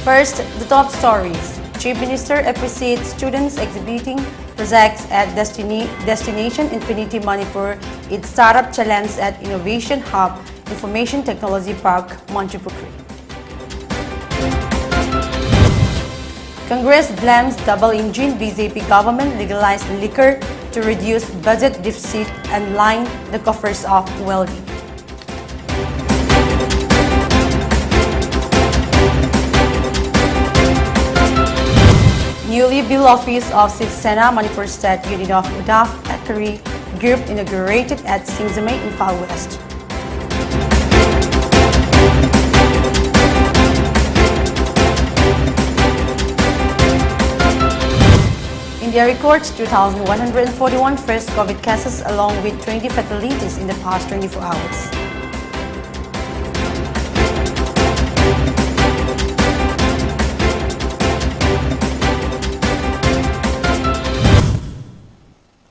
First, the top stories. Chief Minister appreciates students exhibiting projects at Destination Infinity Manipur, its startup challenge at Innovation Hub, Information Technology Park, Manipur. Congress blames double-engine BJP government legalized liquor to reduce budget deficit and line the coffers of wealthy. Newly built office of CHRISTINA Manipur State Unit of Udaf Akari Group inaugurated at Singzame in Far West. India records 2,141 first COVID cases along with 20 fatalities in the past 24 hours.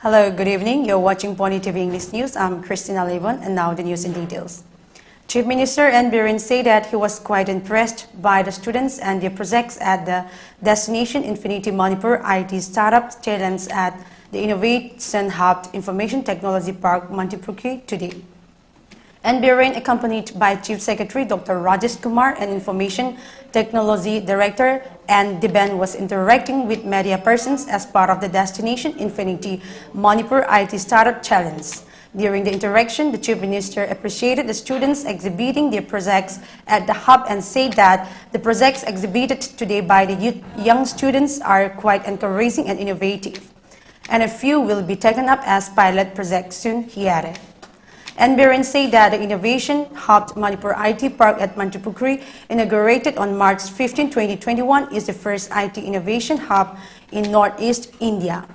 Hello, good evening. You're watching PONYTV English News. I'm CHRISTINA LEIVON, and now the news in details. Chief Minister N. Biren said that he was quite impressed by the students and their projects at the Destination Infinity Manipur IT Startup Challenge at the Innovation Hub Information Technology Park, Manipur today. N. Biren, accompanied by Chief Secretary Dr. Rajesh Kumar and Information Technology Director N. Diben, was interacting with media persons as part of the Destination Infinity Manipur IT Startup Challenge. During the interaction, the Chief Minister appreciated the students exhibiting their projects at the hub and said that the projects exhibited today by the young students are quite encouraging and innovative, and a few will be taken up as pilot projects soon, he added. N. Biren said that the Innovation Hub Manipur IT Park at Manipur, inaugurated on March 15, 2021, is the first IT innovation hub in Northeast India,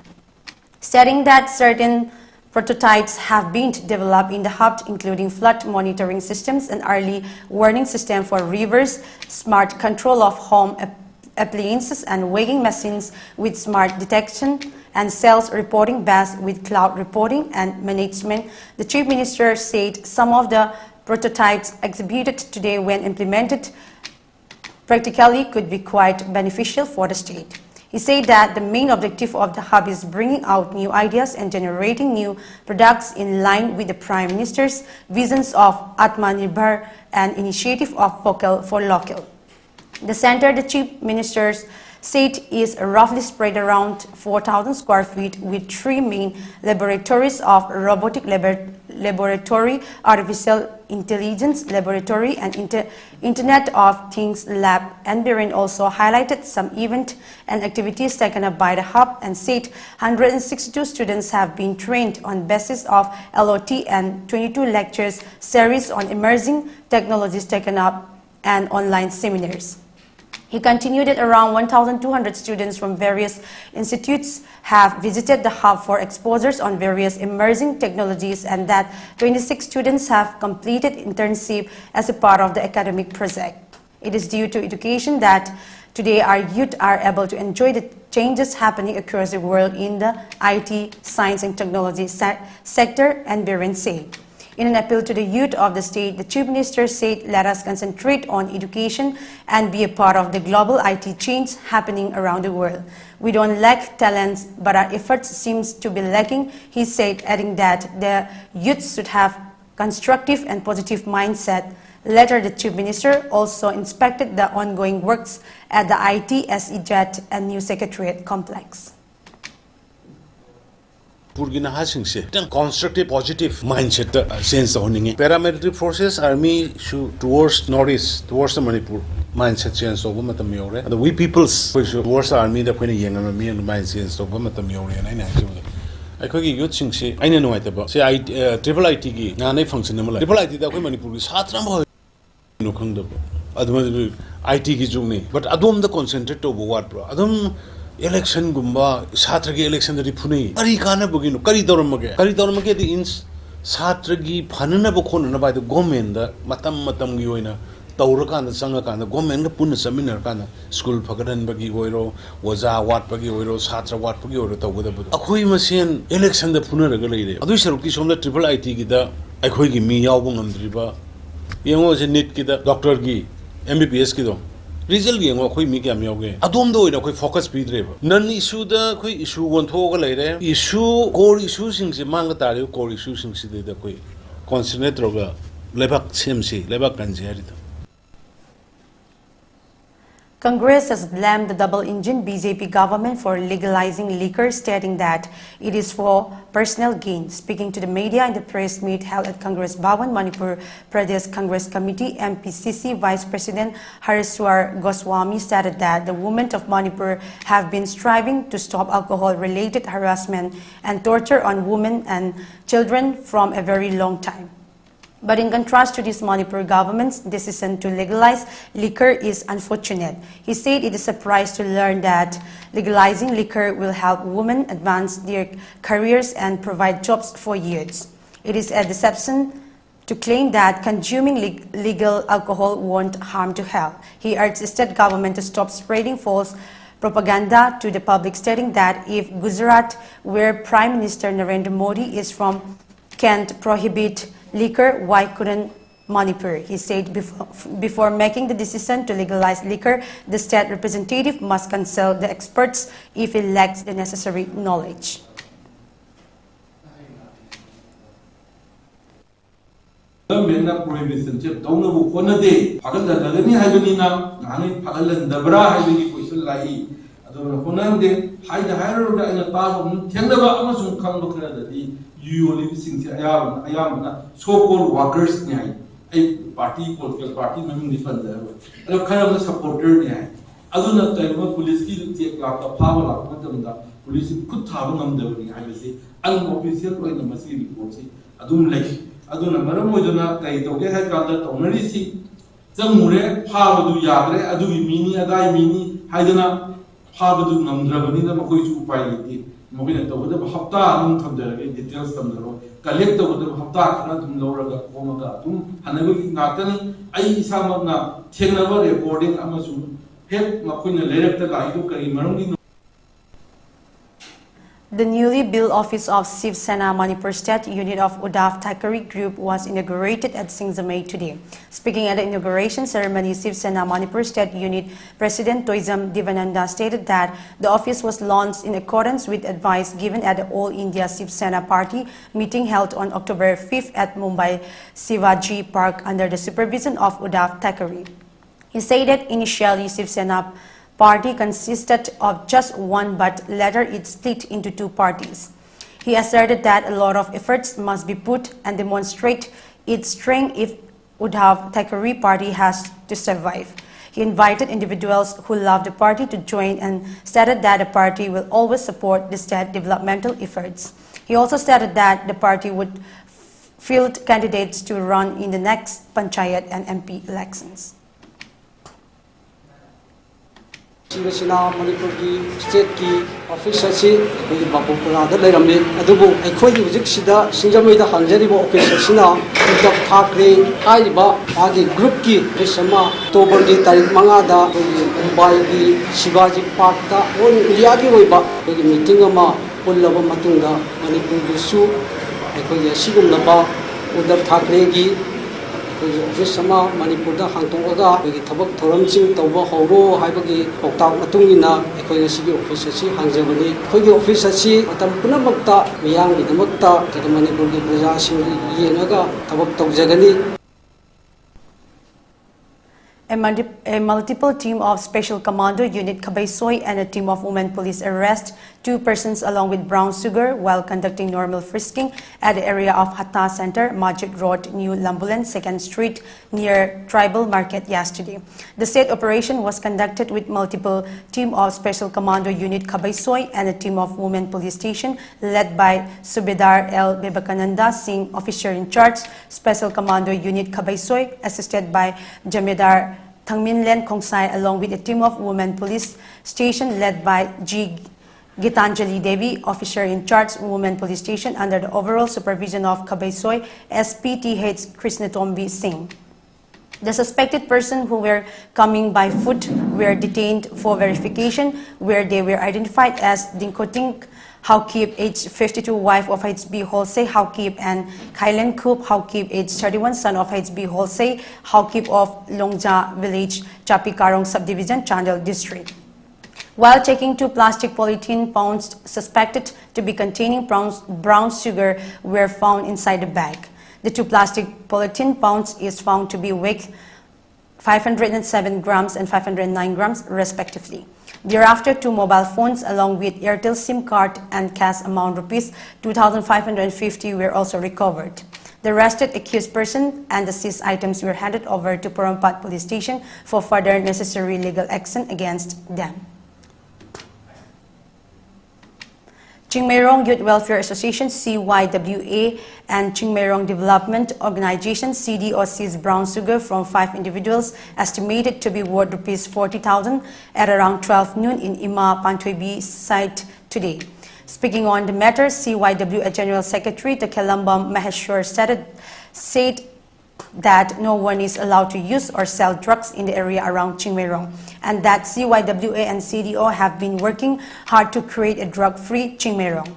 stating that certain prototypes have been developed in the hub, including flood monitoring systems and early warning system for rivers, smart control of home appliances and weighing machines with smart detection, and sales reporting based with cloud reporting and management. The Chief Minister said some of the prototypes exhibited today, when implemented practically, could be quite beneficial for the state. He said that the main objective of the hub is bringing out new ideas and generating new products in line with the Prime Minister's visions of Atmanirbhar and initiative of Vocal for Local. The center, the Chief Minister's said, is roughly spread around 4,000 square feet with 3 main laboratories of robotic laboratory, artificial intelligence laboratory, and Internet of Things lab. And Biren also highlighted some events and activities taken up by the hub and said 162 students have been trained on basis of LOT and 22 lectures series on emerging technologies taken up and online seminars. He continued that around 1,200 students from various institutes have visited the hub for exposures on various emerging technologies, and that 26 students have completed internship as a part of the academic project. It is due to education that today our youth are able to enjoy the changes happening across the world in the IT, science and technology sector, and Biren said. In an appeal to the youth of the state, the Chief Minister said, let us concentrate on education and be a part of the global IT change happening around the world. We don't lack talents, but our efforts seems to be lacking, he said, adding that the youth should have constructive and positive mindset. Later, the Chief Minister also inspected the ongoing works at the IT SEZ and New Secretariat complex. Constructive, positive mindset sense owning paramilitary forces, army towards northeast, towards the Manipur mindset change over matamore. And we peoples towards the army, the Queen Yang and me and mindset over matamore. And I could youth sing say, I know what about say I triple IT, Nana function, triple IT that Manipur is Hatram no Kunda. Otherwise, IT is Juni, but Adom the concentrate over what, bro? Adom. Election gumba satragi election dari phuni ari kana buginu kari dormage the ins satragi phanana bokhona na by the government da matam gi oina tawrakan da sanga kan da government ga punna seminar kan school phagadan bagi oiro waja wat bagi oiro satra wat bagi oiro tawda bu akhoi masen election da phuna raga leire adu saruki somda triple IT gi da akhoi gi mi yaw bungam driba yengo je NEET ki da doctor gi MBBS ki do result yeng wa khoi mi kya myoge adom do ina khoi focus pi dre nan issue da khoi issue gon tho ga lai re issue core issue sing se mang ta re core issue sing se de khoi concentrate ro ga lebak sem si lebak kan je ri Congress has blamed the double-engine BJP government for legalizing liquor, stating that it is for personal gain. Speaking to the media in the press meet held at Congress Bhawan, Manipur Pradesh Congress Committee, MPCC Vice President Hariswar Goswami stated that the women of Manipur have been striving to stop alcohol-related harassment and torture on women and children from a very long time. But in contrast to this Manipur government's decision to legalize liquor is unfortunate. He said it is a surprise to learn that legalizing liquor will help women advance their careers and provide jobs for youths. It is a deception to claim that consuming legal alcohol won't harm to health. He urged the state government to stop spreading false propaganda to the public, stating that if Gujarat, where Prime Minister Narendra Modi is from, can't prohibit liquor, why couldn't Manipur? He said before making the decision to legalize liquor, the state representative must consult the experts if he lacks the necessary knowledge. Prohibition so-called workers party political party defender supporter police police could unofficial Mobile to Hapta, details from the road, collect over the Hapta, Laura, Hanabu, Nathan, I Samana, Tenava recording Amazon, help Maquina later the guy who can The newly built office of Shiv Sena Manipur State Unit of Uddhav Thackeray Group was inaugurated at Singzamay today. Speaking at the inauguration ceremony, Shiv Sena Manipur State Unit President Toizam Divananda stated that the office was launched in accordance with advice given at the All India Shiv Sena Party meeting held on October 5th at Mumbai Shivaji Park under the supervision of Uddhav Thackeray. He said that initially Shiv Sena Party consisted of just one, but later it split into two parties. He asserted that a lot of efforts must be put and demonstrate its strength if Uddhav Thackeray Party has to survive. He invited individuals who love the party to join and stated that the party will always support the state developmental efforts. He also stated that the party would field candidates to run in the next Panchayat and MP elections. Sina Manipur ki state ki officer si Bapupura da leirami adubu aikhoi hujik sida Singzamai da hanjari bo officer sina Uddhav Thackeray haiba agi group ki resama October di tarik manga da Mumbai ki Shivaji Park da all India ki oiba meeting ama pullaba matungda Manipur gi su aikhoi sigum laba Uddhav Thackeray gi office sama Manipur da hangtonga gi thabak thoramsing tawba horo haibagi oktak matungina ekoi sigi office si hangjabani khoi gi office si atam punamakta miyang gi damakta ta Manipur gi praja sing yenaga thabak tawjagani. A multiple team of Special Commando Unit Kabaysoi and a team of women police arrest 2 persons along with brown sugar while conducting normal frisking at the area of Hatta Center, Majid Road, New Lambulan, 2nd Street near Tribal Market yesterday. The said operation was conducted with multiple team of Special Commando Unit Kabaysoi and a team of women police station led by Subedar L. Bebakananda Singh, officer in charge, Special Commando Unit Kabaysoi, assisted by Jamedar Thangminlen Kongsai, along with a team of women police station led by G. Gitanjali Devi, officer in charge, women police station, under the overall supervision of Kabaysoi SPTH Krishnatombi Singh. The suspected persons who were coming by foot were detained for verification, where they were identified as Dinkoting Haukip, age 52, wife of HB Holsey Haukip, and Kailen Kup Haukip, age 31, son of HB Holsey Haukip of Longja village, Chapikarong subdivision, Chandel district. While taking 2 plastic polythene pouches suspected to be containing brown sugar were found inside the bag. The 2 plastic polythene pouches is found to be weighed 507 grams and 509 grams respectively. Thereafter, 2 mobile phones along with Airtel SIM card and cash amount rupees 2,550 were also recovered. The arrested accused person and the seized items were handed over to Porompat police station for further necessary legal action against them. Chingmairong Youth Welfare Association CYWA and Chingmairong Development Organization CDO seized brown sugar from 5 individuals estimated to be worth rupees 40,000 at around 12 noon in Ima Pantwebi site today. Speaking on the matter, CYWA General Secretary Takelambam Maheshwar said that no one is allowed to use or sell drugs in the area around Chingmairong, and that CYWA and CDO have been working hard to create a drug-free Chingmairong.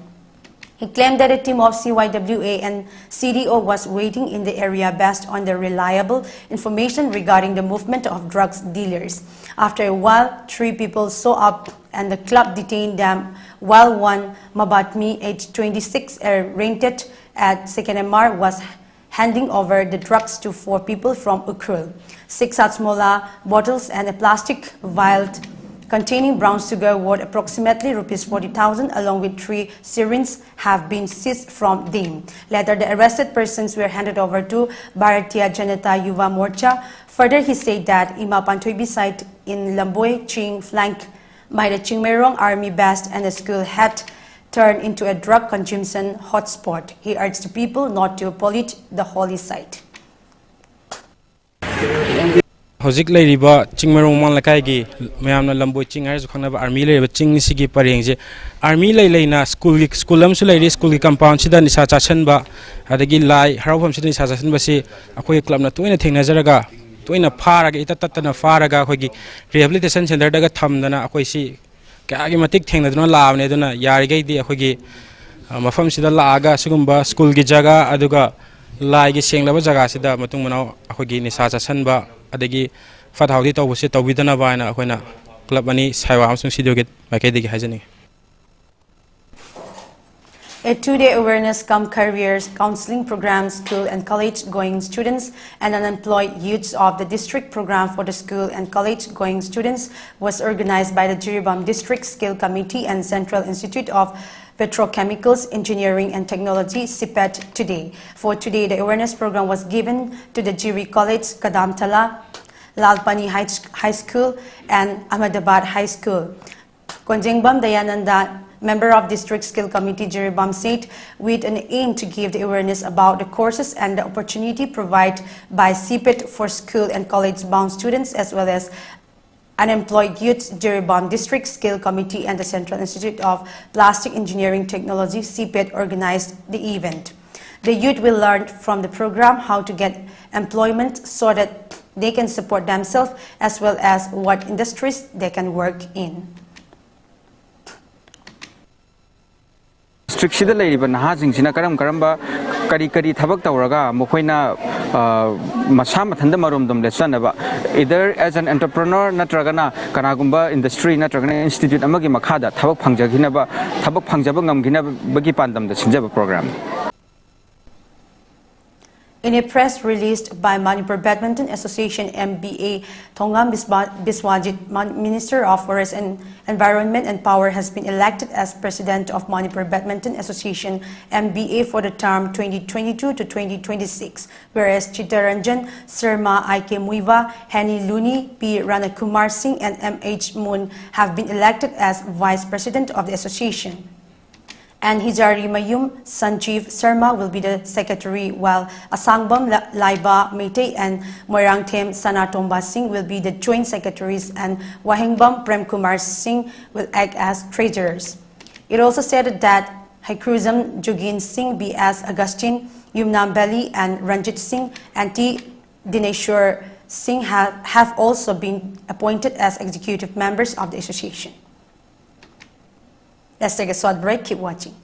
He claimed that a team of CYWA and CDO was waiting in the area based on the reliable information regarding the movement of drugs dealers. After a while, 3 people saw up and the club detained them, while one Mabatmi, age 26, rented at 2nd MR, was handing over the drugs to 4 people from Ukrul. 6 Hatsmola bottles and a plastic vial containing brown sugar worth approximately rupees 40,000 along with 3 syringes have been seized from them. Later, the arrested persons were handed over to Bharatiya Janata Yuva Morcha. Further, he said that Ima Pantwebi site in Lamboy, Ching, flanked by the Chingmairong Army base and the school had turned into a drug consumption hotspot. He urged the people not to pollute the holy site. Hojik leiriba Chingmairong Manlakai mayamna Lamboy Ching haisu khangnaba army leiriba Ching sigi parengje army leina school amsu leiri school compound sida nisa chachanba adagi lai harabam sida nisa chachanba si akoi club na toina thengnajaraga toina pharaga itatatana pharaga akoigi rehabilitation center daga thamdana akoi si kagi matik thengnaduna laabne duna yarigai di akoigi mafam sida laaga sigumba school gi jaga aduga lai gi senglaba jaga sida matung manau akoigi nisa chachanba adagi fathaudi tawbuse tawbidana baina akoina club ani saiwa amsung sidogit makedigi hajani. A 2-day awareness cum careers counseling program school and college going students and unemployed youths of the district program for the school and college going students was organized by the Jiribam District Skill Committee and Central Institute of Petrochemicals, Engineering and Technology (CPET) today. For today, the awareness program was given to the Jiri College, Kadamtala, Lalpani High School and Ahmedabad High School. Konjengbam Dayananda, member of District Skill Committee Jiribam, said with an aim to give the awareness about the courses and the opportunity provided by CPET for school and college bound students as well as unemployed youths, Jiribam District Skill Committee and the Central Institute of Plastic Engineering Technology (CPET) organized the event. The youth will learn from the program how to get employment so that they can support themselves as well as what industries they can work in. District sida leiriba nahasing sina karamba kari thabak tawraga mokoina masa mathanda maromdom lesanaba either as an entrepreneur natragana kanagumba industry natragana institute amagi makhada thabak phangjaginaba thabak phangjaba ngamginaba bagi pandam da sinjaba program. In a press released by Manipur Badminton Association MBA, Thongam Biswajit, Minister of Forest and Environment and Power, has been elected as President of Manipur Badminton Association MBA for the term 2022 to 2026, whereas Chitaranjan Sarma, IK Muiva, Henny Luni, P. Ranakumar Singh and M.H. Moon have been elected as Vice President of the Association. And Hijari Mayum Sanjeev Sarma will be the secretary, while Asangbam Laiba Meitei and Moirangthem Sanatomba Singh will be the joint secretaries, and Wahingbam Premkumar Singh will act as treasurers. It also said that Haikruzam Jogin Singh, B.S. Augustine, Yumnam Bali and Ranjit Singh, and T. Dineshwar Singh have also been appointed as executive members of the association. Let's take a short break. Keep watching.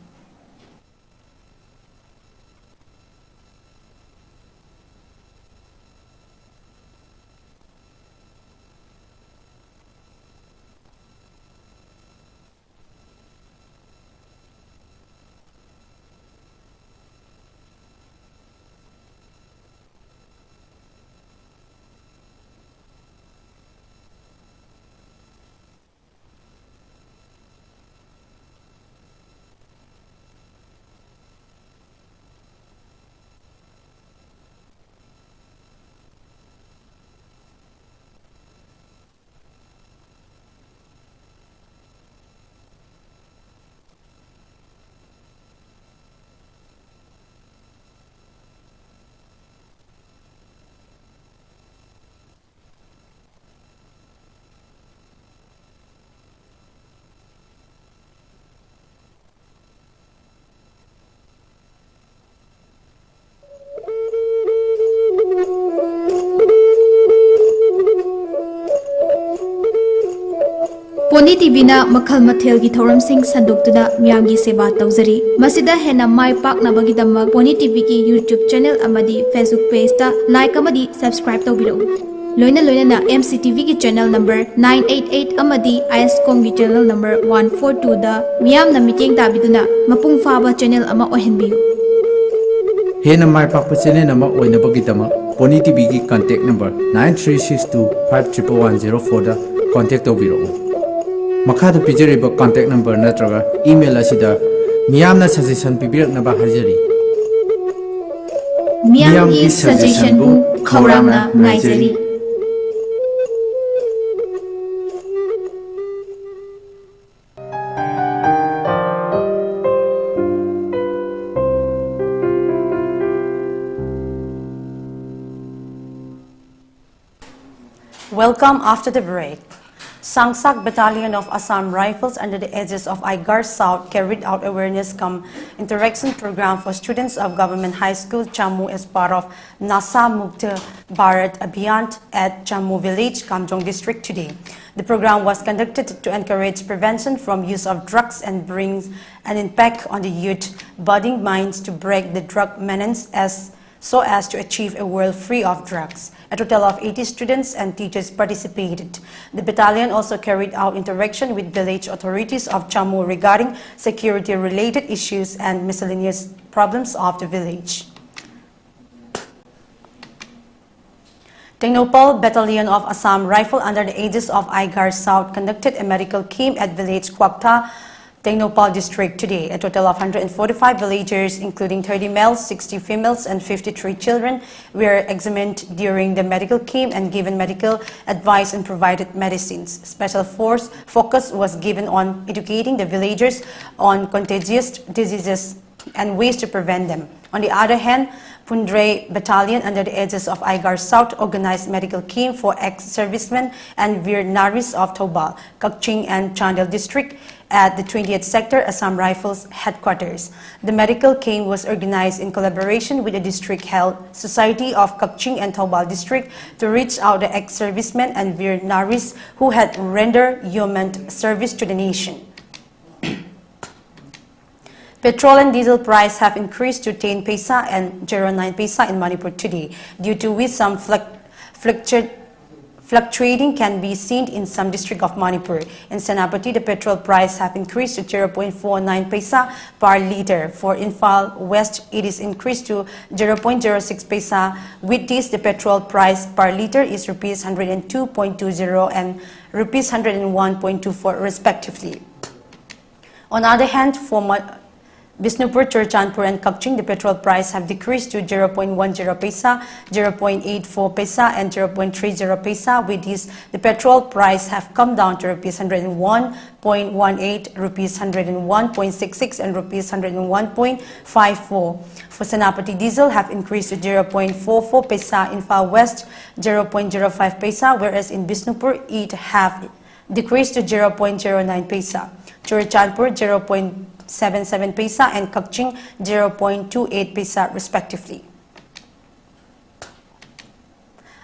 PONYTV na makhal mathel gi thoram sing sanduk tuna miyam gi seba tawjari masida hena mai pak na bagi damak PONYTV gi YouTube channel amadi Facebook page ta like amadi subscribe tawbiro loina na MCTV gi channel number 988 amadi ISCOM gi channel number 142 da miyam na meeting tabiduna mapung faba channel ama ohenbiu hena mai pak channel ama oina bagi damak PONYTV gi contact number 9362511104 da contact tawbiro Makada pijariba contact number natraga email asida miyamna suggestion pibirak na bahajari miyam gi suggestion bu khawramna ngaijari Welcome after the break. Sangsak Battalion of Assam Rifles under the aegis of IGAR South carried out awareness cum interaction program for students of Government High School Jammu as part of Nasa Mukta Bharat Abhiyan at Jammu Village, Kamjong District today. The program was conducted to encourage prevention from use of drugs and brings an impact on the youth budding minds to break the drug menace so as to achieve a world free of drugs. A total of 80 students and teachers participated. The battalion also carried out interaction with village authorities of Jammu regarding security-related issues and miscellaneous problems of the village. Technopal Battalion of Assam Rifle under the aegis of IGAR South conducted a medical camp at village Kwakta, Technopal district today. A total of 145 villagers, including 30 males, 60 females, and 53 children, were examined during the medical camp and given medical advice and provided medicines. Special focus was given on educating the villagers on contagious diseases and ways to prevent them. On the other hand, Pundre Battalion under the aegis of IGAR South organized medical camp for ex-servicemen and Veer Naris of Thobal, Kakching and Chandel district at the 20th Sector Assam Rifles headquarters. The medical camp was organized in collaboration with the District Health Society of Kakching and Thobal district to reach out the ex-servicemen and Veer Naris who had rendered yeoman service to the nation. Petrol and diesel price have increased to 10 paisa and 09 paisa in Manipur today, due to which some fluctuating can be seen in some district of Manipur. In Senapati, the petrol price have increased to 0.49 paisa per litre. For Infal West, it is increased to 0.06 paisa. With this, the petrol price per litre is Rs 102.20 and Rs 101.24 respectively. On the other hand, for Bisnupur, Churchandpur and Kakching, the petrol price have decreased to 0.10 paisa, 0.84 paisa and 0.30 paisa. With this, the petrol price have come down to Rs 101.18, Rs 101.66 and Rs 101.54. For Senapati, diesel have increased to 0.44 paisa, in Far West 0.05 paisa, whereas in Bisnupur it have decreased to 0.09 paisa. Churchandpur 0.77 paisa and Kakching 0.28 paisa respectively.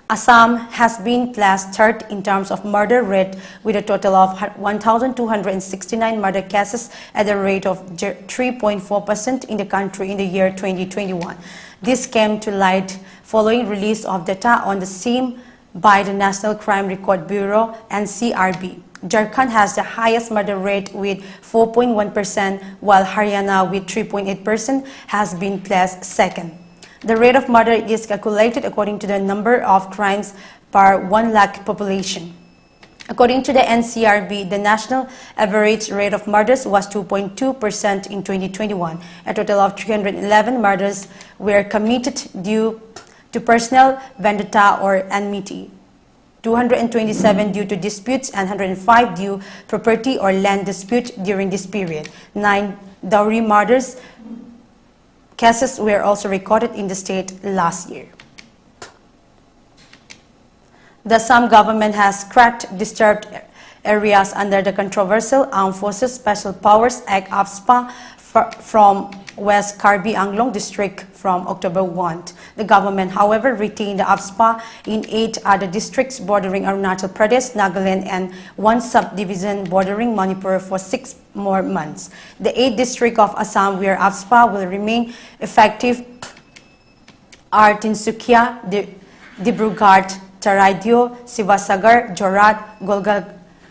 Assam has been placed third in terms of murder rate with a total of 1,269 murder cases at a rate of 3.4% in the country in the year 2021. This came to light following release of data on the same by the National Crime Record Bureau and CRB. Jharkhand has the highest murder rate with 4.1%, while Haryana with 3.8% has been placed second. The rate of murder is calculated according to the number of crimes per 1 lakh population. According to the NCRB, the national average rate of murders was 2.2% in 2021. A total of 311 murders were committed due to personal vendetta or enmity, 227 due to disputes, and 105 due property or land dispute during this period. 9 dowry murders cases were also recorded in the state last year. The Assam government has cracked disturbed areas under the controversial Armed Forces Special Powers Act AFSPA from West Karbi Anglong district from October 1. The government, however, retained the AFSPA in 8 other districts bordering Arunachal Pradesh, Nagaland, and 1 subdivision bordering Manipur for 6 more months. The 8th district of Assam where AFSPA will remain effective are Tinsukia, Dibrugarh, Taraidio, Sivasagar, Jorhat,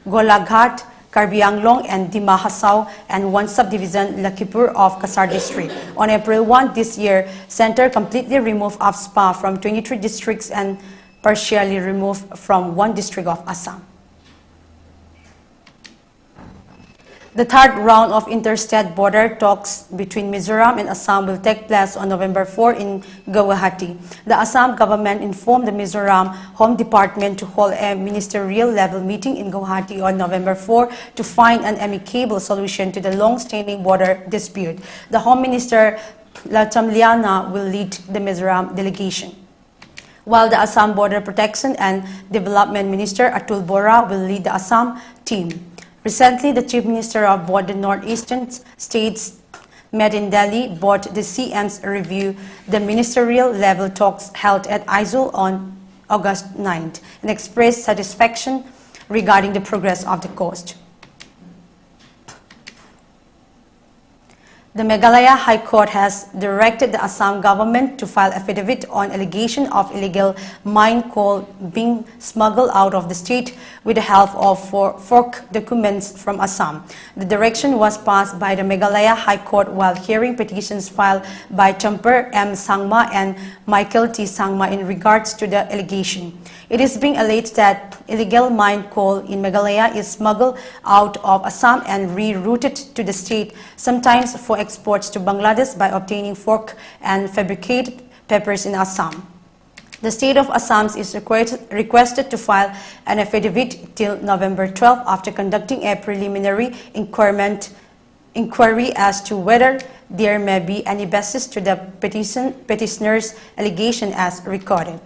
Golaghat, Karbi Anglong, and Dima Hasao, and 1 subdivision Lakipur of Kasar district. On April 1 this year, Center completely removed AFSPA from 23 districts and partially removed from 1 district of Assam. The third round of interstate border talks between Mizoram and Assam will take place on November 4 in Guwahati. The Assam government informed the Mizoram Home Department to hold a ministerial level meeting in Guwahati on November 4 to find an amicable solution to the long-standing border dispute. The Home Minister Lacham Liana will lead the Mizoram delegation, while the Assam Border Protection and Development Minister Atul Bora will lead the Assam team. Recently, the Chief Minister of both the northeastern states met in Delhi, both the CMs review the ministerial level talks held at Aizawl on August 9th and expressed satisfaction regarding the progress of the coast. The Meghalaya High Court has directed the Assam government to file affidavit on allegation of illegal mine coal being smuggled out of the state with the help of forged documents from Assam. The direction was passed by the Meghalaya High Court while hearing petitions filed by Champer M. Sangma and Michael T. Sangma in regards to the allegation. It is being alleged that illegal mine coal in Meghalaya is smuggled out of Assam and rerouted to the state, sometimes for exports to Bangladesh by obtaining forged and fabricated papers in Assam. The state of Assam is requested to file an affidavit till November 12 after conducting a preliminary inquiry as to whether there may be any basis to the petitioner's allegation as recorded.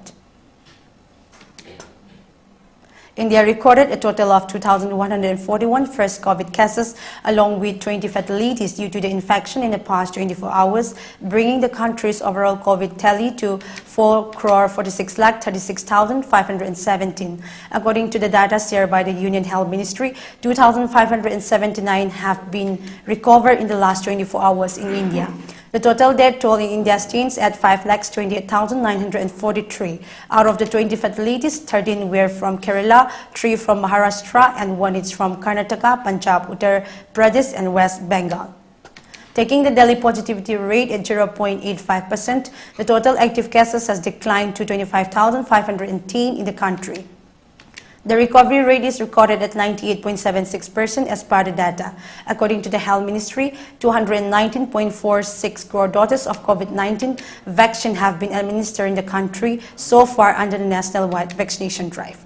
India recorded a total of 2,141 fresh COVID cases along with 20 fatalities due to the infection in the past 24 hours, bringing the country's overall COVID tally to 4,46,36,517. According to the data shared by the Union Health Ministry, 2,579 have been recovered in the last 24 hours in India. The total death toll in India stands at 5,28,943. Out of the 20 fatalities, 13 were from Kerala, 3 from Maharashtra, and 1 is from Karnataka, Punjab, Uttar Pradesh, and West Bengal. Taking the daily positivity rate at 0.85%, the total active cases has declined to 25,510 in the country. The recovery rate is recorded at 98.76% as per the data. According to the Health Ministry, 219.46 crore doses of COVID-19 vaccine have been administered in the country so far under the national-wide vaccination drive.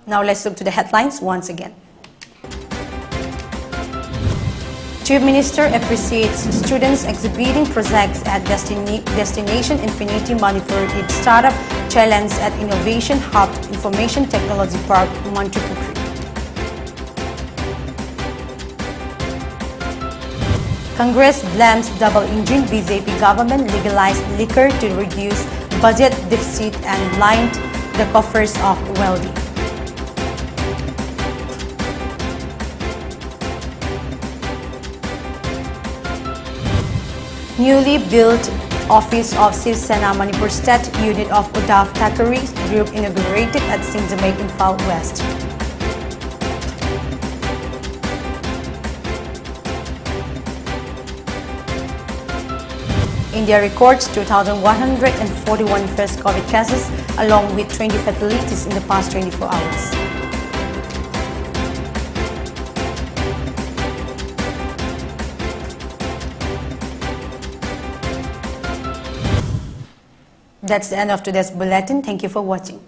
Now let's look to the headlines once again. Chief Minister appreciates students exhibiting projects at Destination Infinity Manipur its Startup Challenge at Innovation Hub Information Technology Park, Manipur. Congress blames double-engine BJP government legalized liquor to reduce budget deficit and lined the coffers of wealthy. Newly built office of CHRISTINA Manipur State Unit of Uddhav Thackeray Group inaugurated at Singzamek in Far West. India records 2,141 first COVID cases along with 20 fatalities in the past 24 hours. That's the end of today's bulletin. Thank you for watching.